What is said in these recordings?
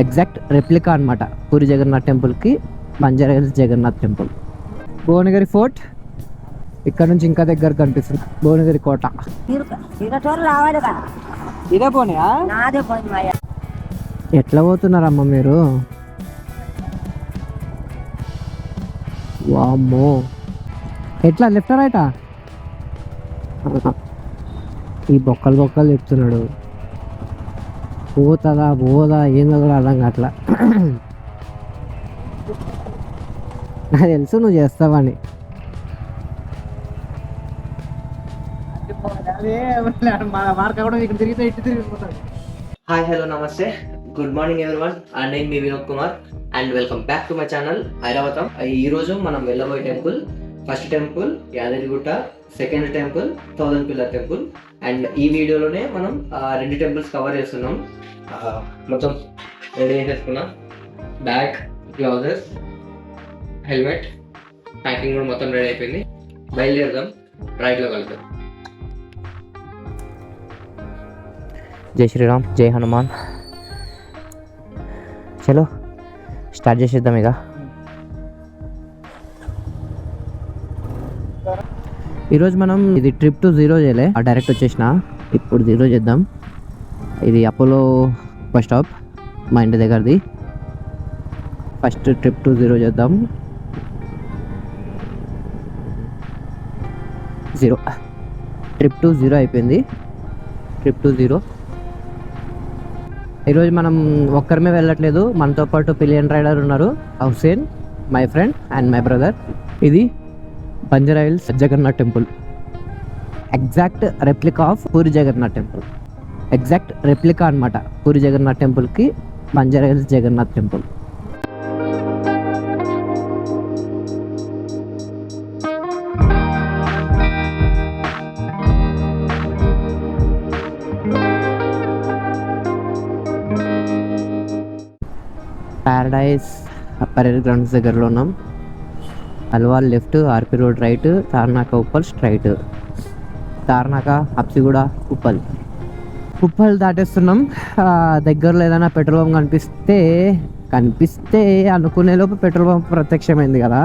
Exact replica అనమాట పూరి జగన్నాథ్ టెంపుల్కి Banjara hills Jagannath temple. Bhuvanagiri fort ఇక్కడ నుంచి ఇంకా దగ్గర కనిపిస్తుంది. భువనగిరి కోట ఇదే పోనీయా? ఎట్లా పోతున్నారమ్మ మీరు? వామ్మో, ఎట్లా లెఫ్ట్ రైటా? ఈ బొక్కలు చెప్తున్నాడు. పోదా ఏందో కూడా అర్థం కావట్లా. నాకు తెలుసు నువ్వు చేస్తావని. హాయ్ హలో నమస్తే, గుడ్ మార్నింగ్ ఎవ్రీవన్. అండ్ నేను మీ Vinod Kumar and welcome back to my channel Airavatam. ఈ రోజు మనం వెళ్ళబోయే temple, first temple Yadagirigutta, second temple 1000 pillar temple. And ఈ వీడియోలోనే మనం రెండు టెంపుల్స్ కవర్ చేస్తున్నాం. మొత్తం రెడీ చేసేసుకున్నాం. బ్యాగ్, గ్లౌజెస్, హెల్మెట్, ప్యాకింగ్ కూడా మొత్తం రెడీ అయిపోయింది. బయలుదేరదాం, రైడ్లో కలుద్దాం. జై శ్రీరామ్, జై హనుమాన్. చలో స్టార్ట్ చేసేద్దాం. ఇక ఈరోజు మనం ఇది ట్రిప్ టు జీరో చేయలే, డైరెక్ట్ వచ్చేసిన. ఇప్పుడు జీరో చేద్దాం. ఇది అపోలో బస్ స్టాప్ మా ఇంటి దగ్గరది. ఫస్ట్ ట్రిప్ టు జీరో చేద్దాం. జీరో, ట్రిప్ టు జీరో అయిపోయింది. Trip to zero. ఈరోజు మనం ఒక్కరిమే వెళ్ళట్లేదు, మనతో పాటు పిలియన్ రైడర్ ఉన్నారు, Hussain, my friend and my brother. ఇది Banjara hills Jagannath temple, exact replica of Puri Jagannath temple. Exact replica అనమాట పూరి జగన్నాథ్ టెంపుల్కి Banjara hills Jagannath temple. Paradise parade grounds దగ్గరలో ఉన్నాం. Alwal left, RP road right, Tarnaka Uppal straight, Tarnaka Habsiguda Uppal దాటేస్తున్నాం. దగ్గరలో ఏదైనా పెట్రోల్ పంప్ కనిపిస్తే అనుకునే లోపు పెట్రోల్ పంప్ ప్రత్యక్షమైంది కదా.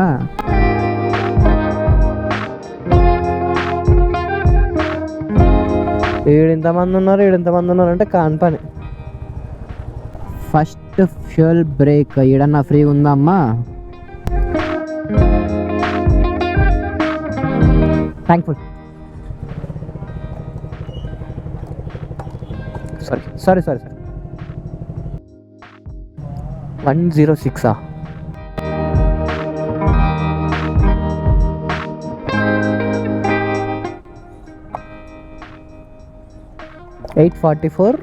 ఈడింతమంది ఉన్నారు అంటే కాని పని. ఫస్ట్ ఫ్యూయల్ బ్రేక్ ఈడన్నా ఫ్రీ ఉందా అమ్మా? Thankful. Sorry 106. 844.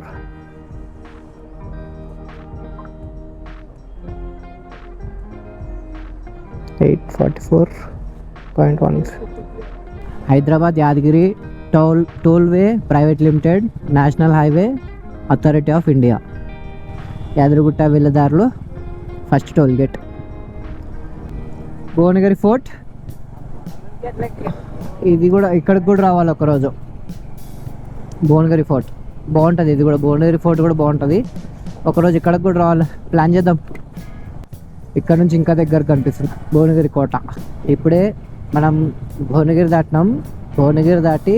844.1. Hyderabad Yadagiri tollway private limited, national highway authority of India. Yadagirigutta వెళ్ళేదారిలో first toll gate. Bhuvanagiri fort, ఇది కూడా ఇక్కడికి కూడా రావాలి ఒకరోజు. భువనగిరి ఫోర్ట్ బాగుంటుంది, ఇది కూడా భువనగిరి ఫోర్ట్ కూడా బాగుంటుంది. ఒకరోజు ఇక్కడికి కూడా రావాలి, ప్లాన్ చేద్దాం. ఇక్కడ నుంచి ఇంకా దగ్గర కనిపిస్తుంది భువనగిరి కోట. ఇప్పుడే మనం భువనగిరి దాటినాం. భువనగిరి దాటి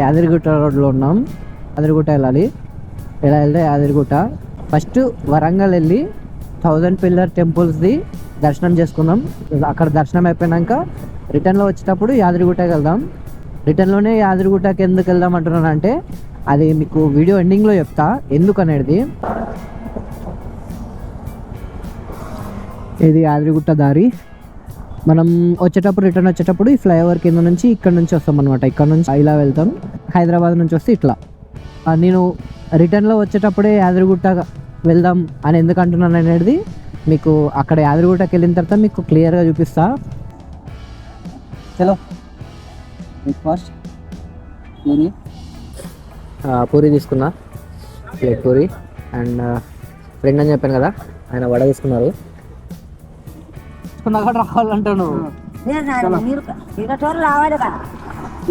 యాదగిరిగుట్ట రోడ్లో ఉన్నాం. యాదగిరిగుట్ట వెళ్ళాలి. ఎలా వెళ్తే యాదగిరిగుట్ట ఫస్ట్ వరంగల్ వెళ్ళి 1000 పిల్లర్ టెంపుల్స్ది దర్శనం చేసుకుందాం. అక్కడ దర్శనం అయిపోయినాక రిటర్న్లో వచ్చేటప్పుడు యాదగిరిగుట్టకి వెళ్దాం. రిటర్న్లోనే యాదగిరిగుట్టకి ఎందుకు వెళ్దాం అంటున్నాను అంటే, అది మీకు వీడియో ఎండింగ్లో చెప్తా ఎందుకు అనేది. ఇది యాదగిరిగుట్ట దారి. మనం రిటర్న్ వచ్చేటప్పుడు ఈ ఫ్లైఓవర్ కింద నుంచి ఇక్కడ నుంచి వస్తాం అనమాట. ఇక్కడ నుంచి ఇలా వెళ్తాం. హైదరాబాద్ నుంచి వస్తే ఇట్లా. నేను రిటర్న్లో వచ్చేటప్పుడే యాదగిరిగుట్ట వెళ్దాం అని ఎందుకు అంటున్నాను అనేది మీకు అక్కడ యాదగిరిగుట్టకి వెళ్ళిన తర్వాత మీకు క్లియర్గా చూపిస్తా. చలో బ్రేక్ఫాస్ట్ పూరి తీసుకున్నా, ప్లేట్ పూరి. అండ్ ఫ్రెండ్ అని చెప్పాను కదా, ఆయన వడ తీసుకున్నారు. రావాలంటాను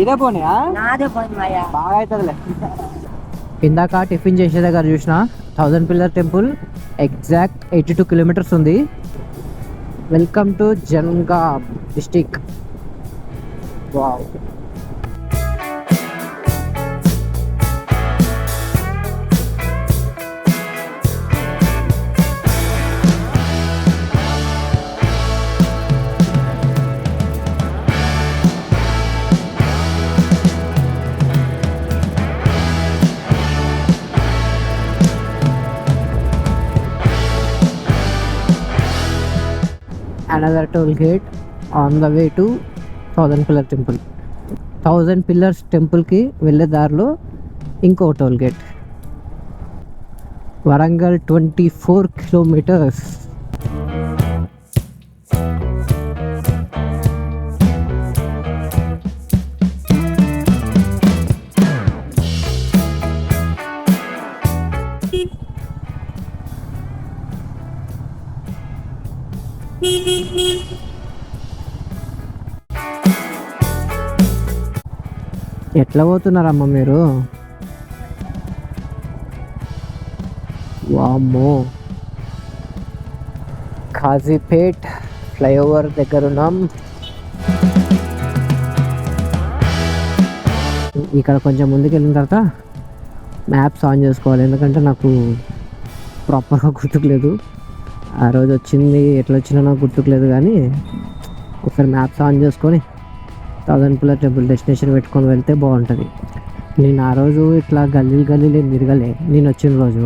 ఇదే పోనీయా? బాగా అవుతుందిలే. ఇందాక టిఫిన్ చేసే దగ్గర చూసిన 1000 పిల్లర్ టెంపుల్ ఎగ్జాక్ట్ 82 కిలోమీటర్స్ ఉంది. Welcome to Jangaon district. Wow. Another toll gate on the way to 1000 pillar temple. 1000 pillars temple కి వెళ్ళే దారిలో ఇంకో టోల్ గేట్. వరంగల్ 24 కిలోమీటర్స్. ఎట్లా పోతున్నారమ్మ మీరు? వామ్మో, కాజీపేట్ ఫ్లైఓవర్ దగ్గర ఉన్నాం. ఇక్కడ కొంచెం ముందుకు వెళ్ళిన తర్వాత మ్యాప్స్ ఆన్ చేసుకోవాలి, ఎందుకంటే నాకు ప్రాపర్గా గుర్తుకులేదు. ఆ రోజు వచ్చింది ఎట్లా వచ్చినా నాకు గుర్తుకులేదు, కానీ ఒకసారి మ్యాప్స్ ఆన్ చేసుకొని 1000 పిల్లర్ టెంపుల్ డెస్టినేషన్ పెట్టుకొని వెళ్తే బాగుంటుంది. నేను ఆ రోజు ఇట్లా గల్లీలు తిరగలే నేను వచ్చిన రోజు.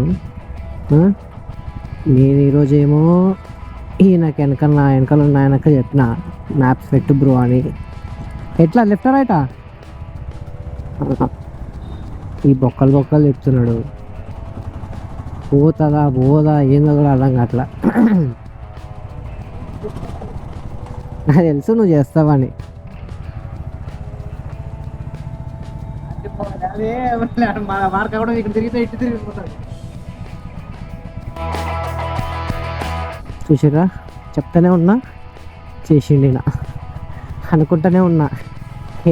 నేను ఈరోజు ఏమో ఈయనకి నా వెనకాల ఉన్న ఆయనక చెప్పిన మ్యాప్స్ పెట్టు బ్రో అని. ఎట్లా లెఫ్ట్ రైటా? ఈ బొక్కలు చెప్తున్నాడు. పోదా ఏందో కూడా అర్థం కావట్లా. నాకు తెలుసు నువ్వు చేస్తావని. 'చూసిరా చెప్తానే ఉన్నా, చేసిండి నా అనుకుంటానే ఉన్నా,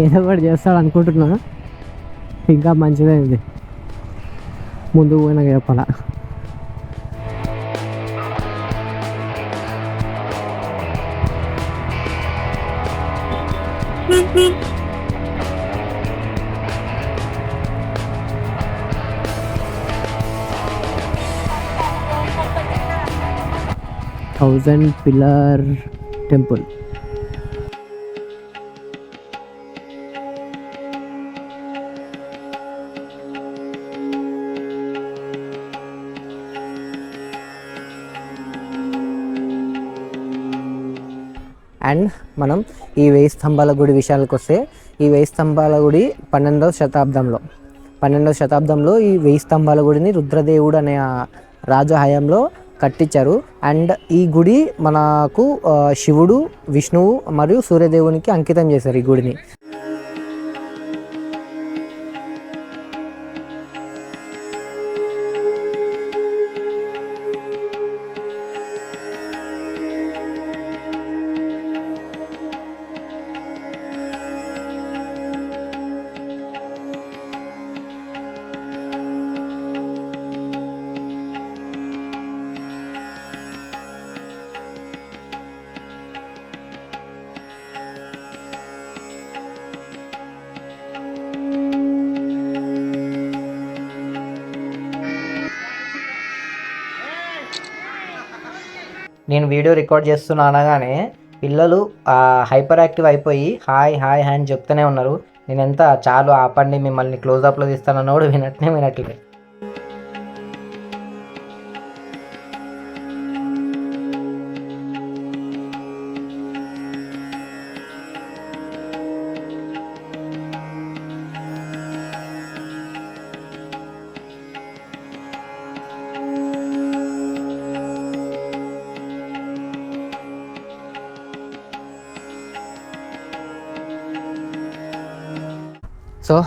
ఏదో ఒకటి చేస్తాడు అనుకుంటున్నా. ఇంకా మంచిదైంది, ముందుకు పోయినాక చెప్పాలా. Thousand pillar temple. అండ్ మనం ఈ 1000 స్తంభాల గుడి విషయానికి వస్తే, ఈ 1000 స్తంభాల గుడి 12వ శతాబ్దంలో ఈ 1000 స్తంభాల గుడిని రుద్రదేవుడు అనే రాజు హయాంలో కట్టించారు. అండ్ ఈ గుడి మనకు శివుడు, విష్ణువు మరియు సూర్యదేవునికి అంకితం చేశారు ఈ గుడిని. నేను వీడియో రికార్డ్ చేస్తున్నా అనగానే పిల్లలు హైపర్ యాక్టివ్ అయిపోయి హాయ్ అని చెప్తూనే ఉన్నారు. నేను ఎంత చాలు ఆపండి, మిమ్మల్ని క్లోజప్లో తీస్తానన్నా కూడా వినట్లేదు. సో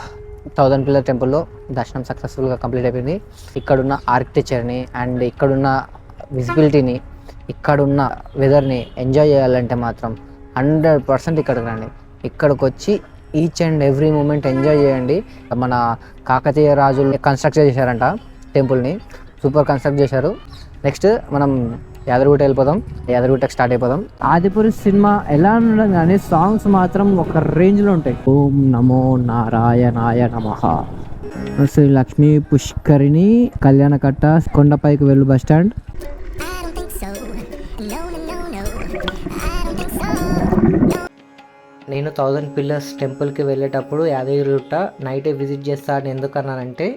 1000 పిల్లర్ టెంపుల్లో దర్శనం సక్సెస్ఫుల్గా కంప్లీట్ అయిపోయింది. ఇక్కడున్న ఆర్కిటెక్చర్ని అండ్ ఇక్కడున్న విజిబిలిటీని, ఇక్కడున్న వెదర్ని ఎంజాయ్ చేయాలంటే మాత్రం 100% ఇక్కడికి రండి. ఇక్కడికి వచ్చి each and every moment enjoy చేయండి. మన కాకతీయ రాజులు కన్స్ట్రక్ట్ చేశారంట టెంపుల్ని. సూపర్ కన్స్ట్రక్ట్ చేశారు. నెక్స్ట్ మనం యాదగిరిగుట్ట వెళ్ళిపోదాం, యాదగిరిగుట్టకి స్టార్ట్ అయిపోదాం. ఆదిపురి సినిమా ఎలా ఉండడం కానీ సాంగ్స్ మాత్రం ఒక రేంజ్లో ఉంటాయి. ఓం నమో నారాయణాయ నమః. శ్రీ లక్ష్మీ పుష్కరిణి, కళ్యాణకట్ట, కొండపైకి వెళ్ళు బస్ స్టాండ్. నేను 1000 పిల్లర్స్ టెంపుల్కి వెళ్ళేటప్పుడు యాదగిరిగుట్ట నైటే విజిట్ చేస్తా అని ఎందుకన్నానంటే